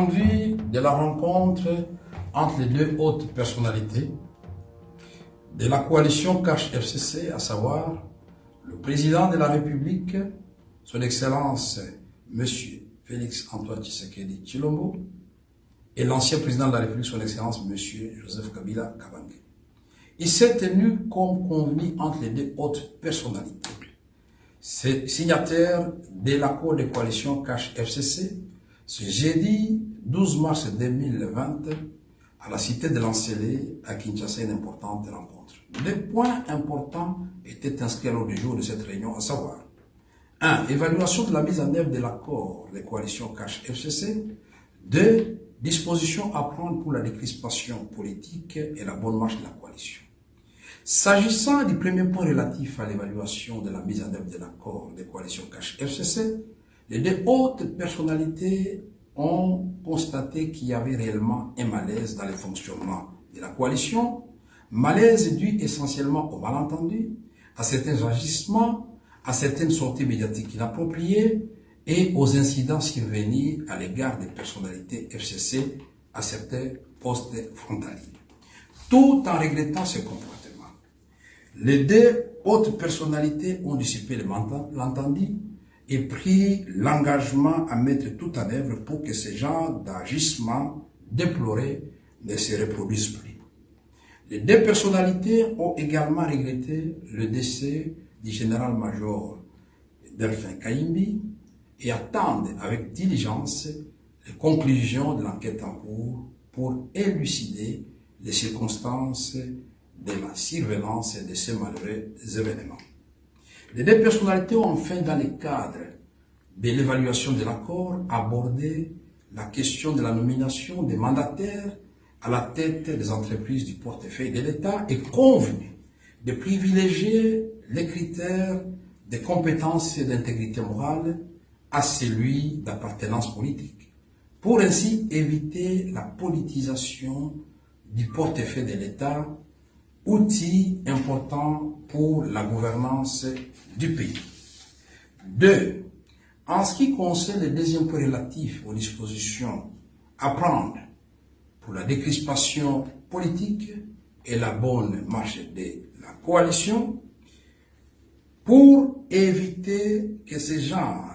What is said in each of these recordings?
Envie de la rencontre entre les deux hautes personnalités de la coalition Cash FCC, à savoir le président de la République, son Excellence M. Félix Antoine Tshisekedi Tshilombo, et l'ancien président de la République, son Excellence M. Joseph Kabila Kabange. Il s'est tenu comme convenu entre les deux hautes personnalités. C'est signataire de l'accord de coalition Cash FCC ce jeudi 12 mars 2020 à la cité de l'Ancélé à Kinshasa, une importante rencontre. Des points importants étaient inscrits à l'ordre du jour de cette réunion, à savoir 1. Évaluation de la mise en œuvre de l'accord de coalition Cash FCC. 2. Dispositions à prendre pour la décrispation politique et la bonne marche de la coalition. S'agissant du premier point relatif à l'évaluation de la mise en œuvre de l'accord de coalition Cash FCC, les deux hautes personnalités ont constaté qu'il y avait réellement un malaise dans le fonctionnement de la coalition, malaise dû essentiellement aux malentendus, à certains agissements, à certaines sorties médiatiques inappropriées et aux incidents survenus à l'égard des personnalités FCC à certains postes frontaliers, tout en regrettant ce comportement. Les deux hautes personnalités ont dissipé l'entendu et pris l'engagement à mettre tout en œuvre pour que ce genre d'agissements déplorés ne se reproduisent plus. Les deux personnalités ont également regretté le décès du général-major Delphin Kayimbi et attendent avec diligence les conclusions de l'enquête en cours pour élucider les circonstances de la survenance de ces malheureux événements. Les deux personnalités ont enfin, dans le cadre de l'évaluation de l'accord, abordé la question de la nomination des mandataires à la tête des entreprises du portefeuille de l'État et convenu de privilégier les critères de compétences et d'intégrité morale à celui d'appartenance politique, pour ainsi éviter la politisation du portefeuille de l'État, outil important pour la gouvernance du pays. 2. En ce qui concerne le deuxième point relatif aux dispositions à prendre pour la décrispation politique et la bonne marche de la coalition, pour éviter que ce genre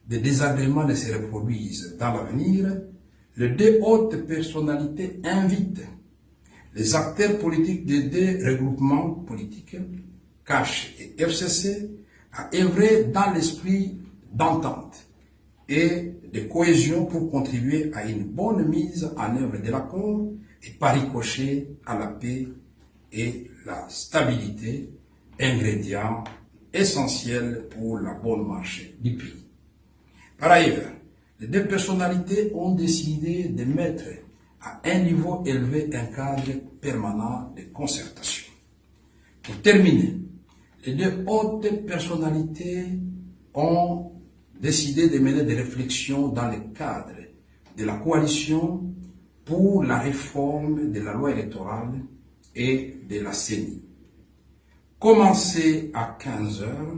de désagréments ne se reproduisent dans l'avenir, les deux hautes personnalités invitent les acteurs politiques des deux regroupements politiques, Cash et FCC, à œuvrer dans l'esprit d'entente et de cohésion pour contribuer à une bonne mise en œuvre de l'accord et par ricochet à la paix et la stabilité, ingrédients essentiels pour la bonne marche du pays. Par ailleurs, les deux personnalités ont décidé de mettre à un niveau élevé un cadre permanent de concertation. Pour terminer, les deux hautes personnalités ont décidé de mener des réflexions dans le cadre de la coalition pour la réforme de la loi électorale et de la CENI. Commencée à 15 heures,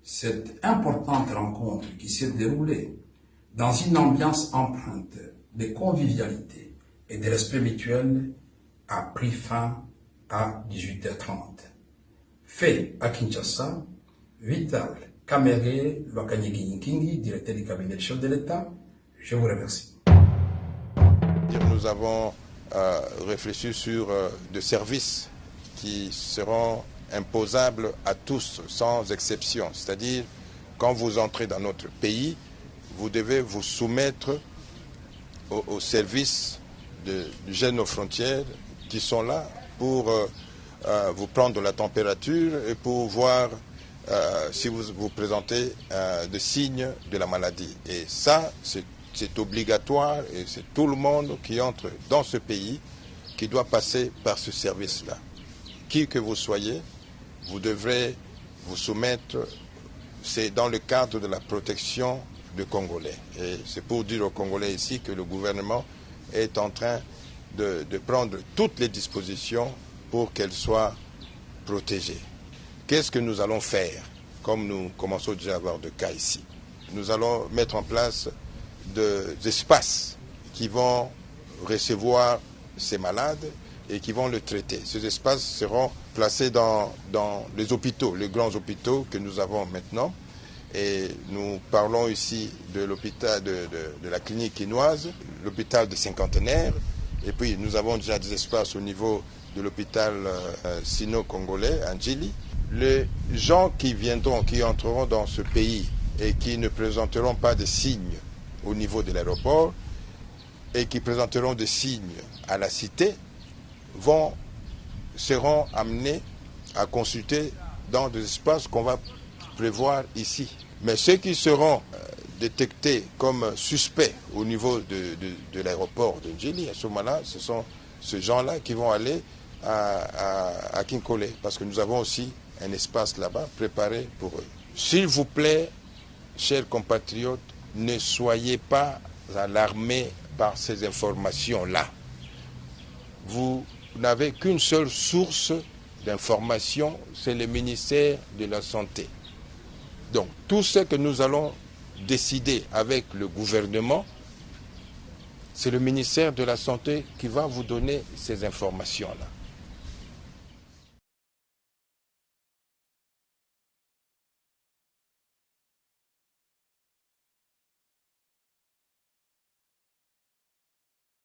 cette importante rencontre qui s'est déroulée dans une ambiance empreinte de convivialité et de respect mutuel a pris fin à 18h30. Fait à Kinshasa, Vital Kamerhe Lwakanyigi, directeur du cabinet du chef de l'État, je vous remercie. Nous avons réfléchi sur des services qui seront imposables à tous, sans exception. C'est-à-dire, quand vous entrez dans notre pays, vous devez vous soumettre aux services de gêne aux frontières qui sont là pour vous prendre la température et pour voir si vous vous présentez des signes de la maladie. Et ça, c'est obligatoire et c'est tout le monde qui entre dans ce pays qui doit passer par ce service-là. Qui que vous soyez, vous devrez vous soumettre, c'est dans le cadre de la protection des Congolais. Et c'est pour dire aux Congolais ici que le gouvernement est en train de prendre toutes les dispositions pour qu'elles soient protégées. Qu'est-ce que nous allons faire, comme nous commençons déjà à avoir de cas ici? Nous allons mettre en place des espaces qui vont recevoir ces malades et qui vont le traiter. Ces espaces seront placés dans les hôpitaux, les grands hôpitaux que nous avons maintenant. Et nous parlons ici de l'hôpital de la clinique quinoise, l'hôpital de Cinquantenaire, et puis nous avons déjà des espaces au niveau de l'hôpital sino-congolais, à Ndjili. Les gens qui viendront, qui entreront dans ce pays et qui ne présenteront pas de signes au niveau de l'aéroport et qui présenteront des signes à la cité seront amenés à consulter dans des espaces qu'on va prévoir ici. Mais ceux qui seront détectés comme suspects au niveau de l'aéroport de Ndjili, à ce moment-là, ce sont ces gens-là qui vont aller à Kinkole, parce que nous avons aussi un espace là-bas préparé pour eux. S'il vous plaît, chers compatriotes, ne soyez pas alarmés par ces informations-là. Vous n'avez qu'une seule source d'information, c'est le ministère de la Santé. Donc, tout ce que nous allons décider avec le gouvernement, c'est le ministère de la Santé qui va vous donner ces informations-là.